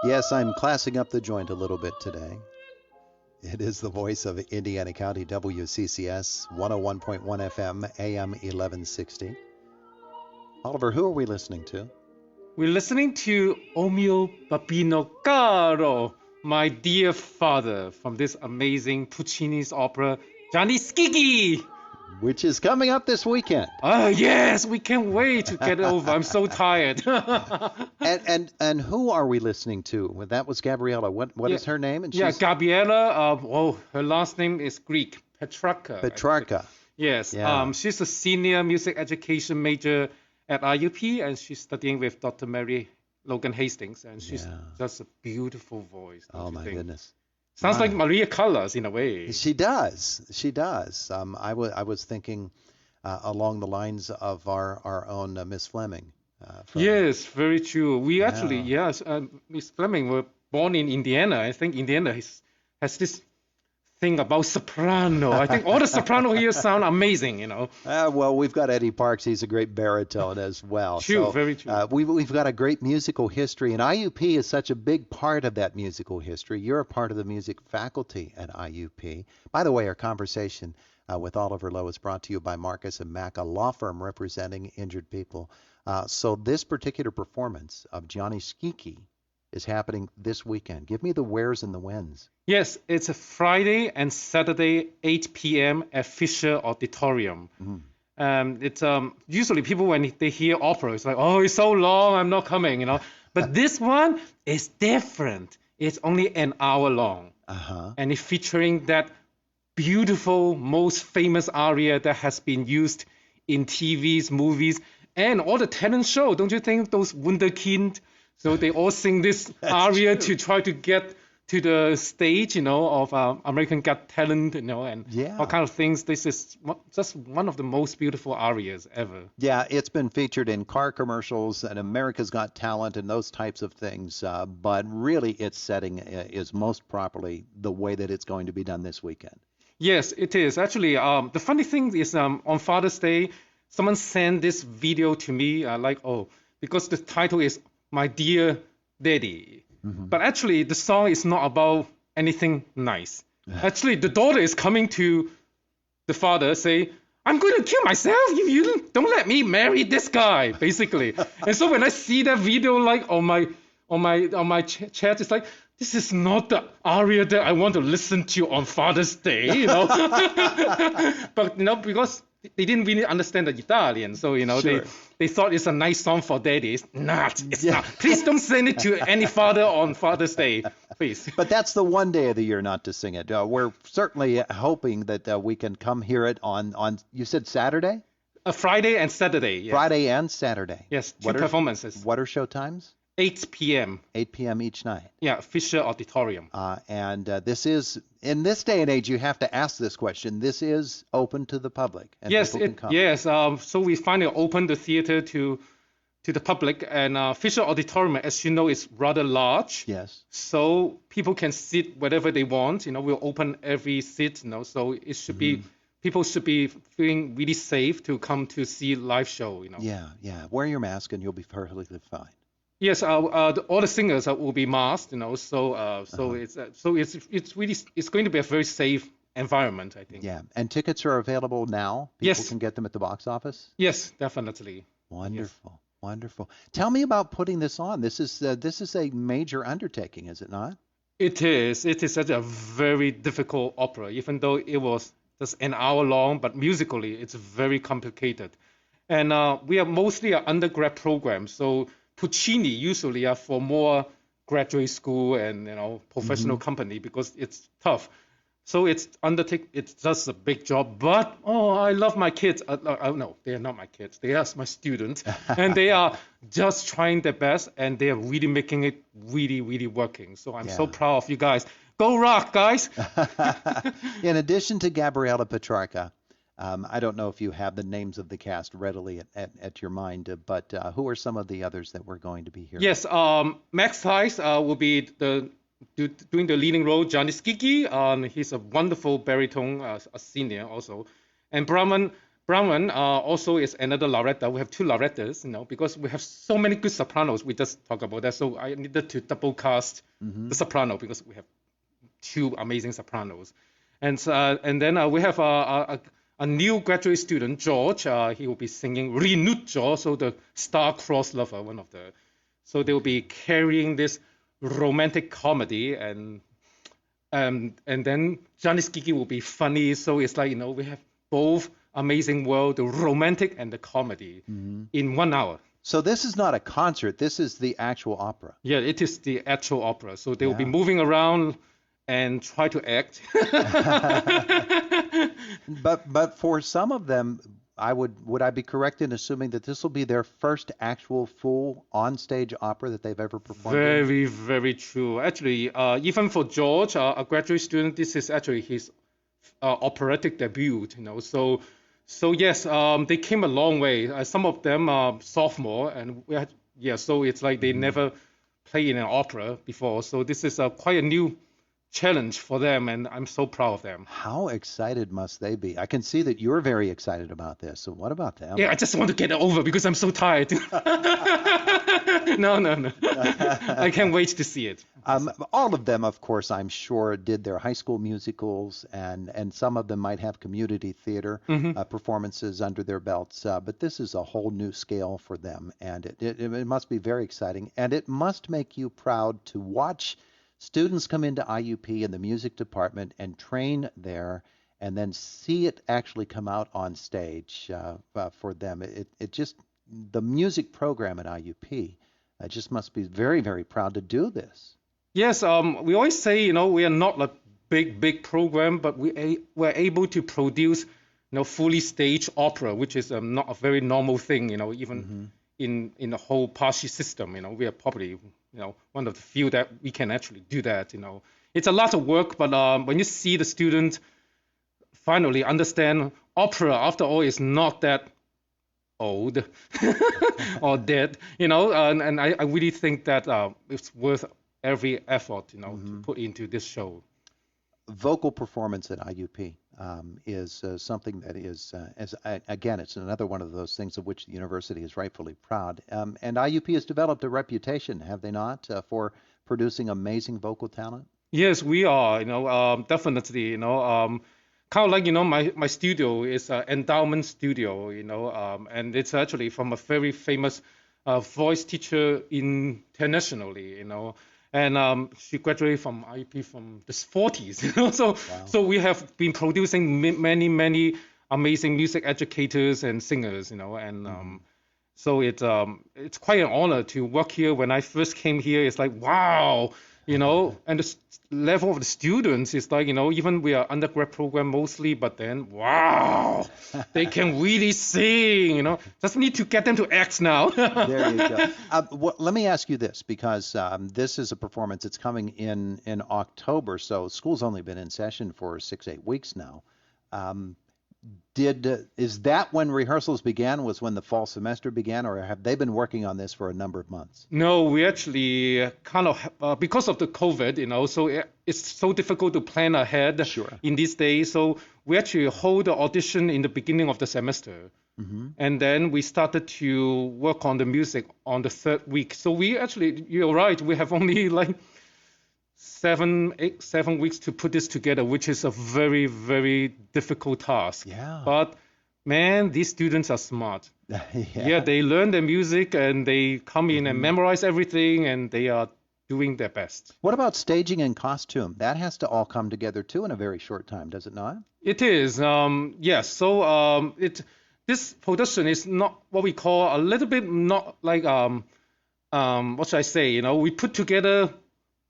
Yes, I'm classing up the joint a little bit today. It is the voice of Indiana County WCCS 101.1 FM, AM 1160. Oliver, who are we listening to? We're listening to O mio Babino Caro, My Dear Father, from this amazing Puccini's opera, Gianni Schicchi. Which is coming up this weekend. Oh, yes, we can't wait to get it over. I'm so tired. and who are we listening to? Well, that was Gabriella. What is her name? And Gabriella, her last name is Greek, Petrarca. Petrarca. Yes, Yeah. She's a senior music education major at IUP, and she's studying with Dr. Mary Logan Hastings, and she's just a beautiful voice. Oh, my goodness. Sounds like Maria Callas in a way. She does. She does. I was thinking along the lines of our own Miss Fleming. Yes, very true. We actually, Miss Fleming were born in Indiana. I think Indiana has this thing about soprano. I think all the soprano here sound amazing, you know. Well, we've got Eddie Parks. He's a great baritone as well. True, so, very true. We've got a great musical history, and IUP is such a big part of that musical history. You're a part of the music faculty at IUP. By the way, our conversation with Oliver Lowe is brought to you by Marcus and Mack, a law firm representing injured people. So this particular performance of Gianni Schicchi is happening this weekend. Give me the wheres and the whens. Yes, it's a Friday and Saturday, 8 p.m. at Fisher Auditorium. It's usually people, when they hear opera, it's like, oh, it's so long, I'm not coming, you know. But this one is different. It's only an hour long. And it's featuring that beautiful, most famous aria that has been used in TVs, movies, and all the talent show. Don't you think those Wunderkind? So they all sing this aria to try to get to the stage, you know, of American Got Talent, you know, and all kind of things. This is just one of the most beautiful arias ever. Yeah, it's been featured in car commercials and America's Got Talent and those types of things. But really, its setting is most properly the way that it's going to be done this weekend. Yes, it is. Actually, the funny thing is on Father's Day, someone sent this video to me, because the title is My Dear Daddy. But actually, the song is not about anything nice. Actually, the daughter is coming to the father, say, I'm going to kill myself if you don't let me marry this guy, basically. And so when I see that video, like on my chat, it's like, this is not the aria that I want to listen to on Father's Day, you know. But you know, because they didn't really understand the Italian, so you know, they thought it's a nice song for daddy. It's not. Please don't send it to any father on Father's Day, please. But that's the one day of the year not to sing it. We're certainly hoping that we can come hear it on you said Saturday? Friday and Saturday. Yes. Friday and Saturday. Yes, two performances. What are show times? 8 p.m. 8 p.m. each night. Yeah, Fisher Auditorium. And this is, in this day and age, you have to ask this question. This is open to the public. And yes, people can come. Yes. So we finally opened the theater to the public. And Fisher Auditorium, as you know, is rather large. Yes. So people can sit wherever they want. You know, we'll open every seat. You know, so it should be, people should be feeling really safe to come to see live show. You know. Yeah. Wear your mask and you'll be perfectly fine. Yes, all the singers will be masked, you know. So it's going to be a very safe environment, I think. Yeah, and tickets are available now. People can get them at the box office. Yes, definitely. Wonderful. Tell me about putting this on. This is a major undertaking, is it not? It is. It is such a very difficult opera, even though it was just an hour long. But musically, it's very complicated. And we are mostly an undergrad program, so Puccini usually are for more graduate school and professional company because it's tough. So it's just a big job. But I love my kids. No, they are not my kids. They are my students, and they are just trying their best, and they are really making it really, really working. So I'm so proud of you guys. Go rock, guys! In addition to Gabriella Petrarca. I don't know if you have the names of the cast readily at your mind, but who are some of the others that we're going to be hearing? Yes, Max Tice will be doing the leading role. Gianni Schicchi, he's a wonderful baritone, a senior also. And Brahman also is another laureate. We have two laureates, because we have so many good sopranos. We just talk about that. So I needed to double cast the soprano because we have two amazing sopranos. And then we have a new graduate student, George. He will be singing Renewed George, so the star-crossed lover, one of the. So they will be carrying this romantic comedy, and then Gianni Schicchi will be funny. So it's like, we have both amazing world, the romantic and the comedy in 1 hour. So this is not a concert. This is the actual opera. Yeah, it is the actual opera. So they will be moving around and try to act. But for some of them, would I be correct in assuming that this will be their first actual full on-stage opera that they've ever performed? Very, very true. Actually, even for George, a graduate student, this is actually his operatic debut. So yes, they came a long way. Some of them are sophomore, and so it's like they never played in an opera before. So this is quite a new challenge for them, and I'm so proud of them. How excited must they be? I can see that you're very excited about this. So what about them? Yeah, I just want to get it over because I'm so tired. No. I can't wait to see it. All of them, of course, I'm sure, did their high school musicals, and some of them might have community theater performances under their belts. But this is a whole new scale for them, and it must be very exciting. And it must make you proud to watch students come into IUP in the music department and train there, and then see it actually come out on stage for them. It just, the music program at IUP just must be very, very proud to do this. Yes, we always say, we are not a big program, but we're able to produce, fully staged opera, which is not a very normal thing, even in the whole Pashi system. We are probably one of the few that we can actually do that. It's a lot of work, but when you see the students finally understand opera, after all, is not that old or dead, and I really think that it's worth every effort, to put into this show. Vocal performance at IUP is something that is, again, it's another one of those things of which the university is rightfully proud. And IUP has developed a reputation, have they not, for producing amazing vocal talent? Yes, we are, definitely, kind of like, my studio is an endowment studio, and it's actually from a very famous voice teacher internationally, and she graduated from IUP from the 40s, so Wow. So we have been producing many amazing music educators and singers, and so it's quite an honor to work here. When I first came here, it's like, wow, and the level of the students is like, even we are undergrad program mostly, but then, wow, they can really sing, just need to get them to act now. There you go. Let me ask you this, because this is a performance that's coming in October, so school's only been in session for 6-8 weeks now. Is that when rehearsals began, was when the fall semester began, or have they been working on this for a number of months? No, we actually kind of, because of the COVID, so it's so difficult to plan ahead in these days. So we actually hold the audition in the beginning of the semester. And then we started to work on the music on the 3rd week. So we actually, you're right, we have only like 7 weeks to put this together, which is a very, very difficult task. Yeah. But man, these students are smart. Yeah, they learn the music and they come in and memorize everything, and they are doing their best. What about staging and costume? That has to all come together too in a very short time, does it not? It is. Yes. So this production is not what we call a little bit not like what should I say? We put together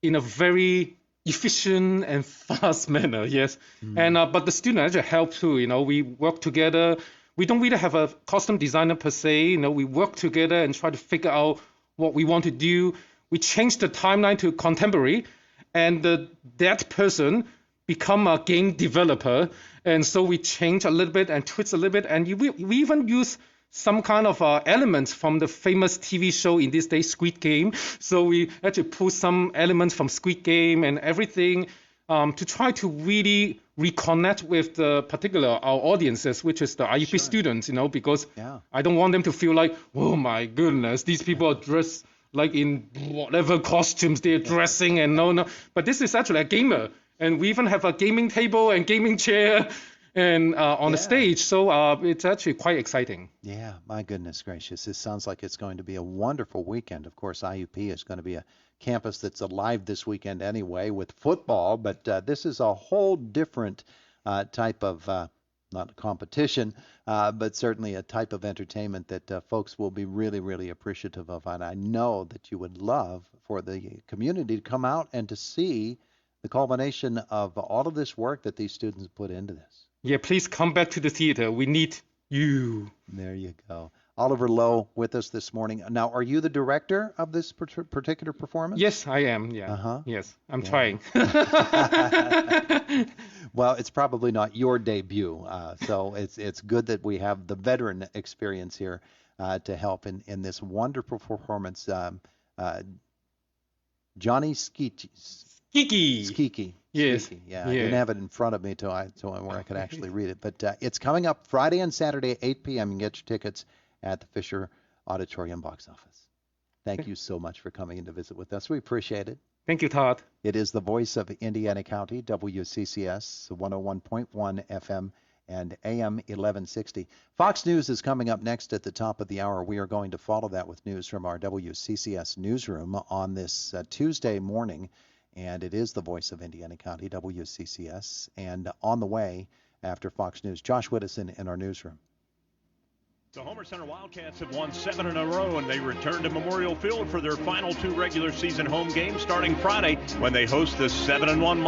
in a very efficient and fast manner, yes. And but the student actually help too. We work together. We don't really have a costume designer per se. We work together and try to figure out what we want to do. We change the timeline to contemporary, and that person become a game developer. And so we change a little bit and twist a little bit, and we even use some kind of elements from the famous TV show in this day, Squid Game. So we actually pull some elements from Squid Game and everything. to try to really reconnect with the particular our audiences, which is the IUP students, because I don't want them to feel like, oh my goodness, these people are dressed like in whatever costumes they're dressing, and no. But this is actually a gamer, and we even have a gaming table and gaming chair and on the stage, so it's actually quite exciting. Yeah, my goodness gracious. This sounds like it's going to be a wonderful weekend. Of course, IUP is going to be a campus that's alive this weekend anyway with football, but this is a whole different type of, not a competition, but certainly a type of entertainment that folks will be really, really appreciative of. And I know that you would love for the community to come out and to see the culmination of all of this work that these students put into this. Yeah, please come back to the theater. We need you. There you go. Oliver Lowe with us this morning. Now, are you the director of this particular performance? Yes, I am. Yeah. Yes, I'm trying. Well, it's probably not your debut, so it's good that we have the veteran experience here to help in this wonderful performance. Gianni Schicchi. Schicchi. Yes. Schicchi. Yeah, I didn't have it in front of me till where I could actually read it. But it's coming up Friday and Saturday at 8 p.m. You can get your tickets at the Fisher Auditorium box office. Thank you so much for coming in to visit with us. We appreciate it. Thank you, Todd. It is the voice of Indiana County, WCCS 101.1 FM and AM 1160. Fox News is coming up next at the top of the hour. We are going to follow that with news from our WCCS newsroom on this Tuesday morning. And it is the voice of Indiana County, WCCS. And on the way after Fox News, Josh Whittison in our newsroom. The Homer Center Wildcats have won 7 in a row, and they return to Memorial Field for their final 2 regular season home games starting Friday when they host the 7-1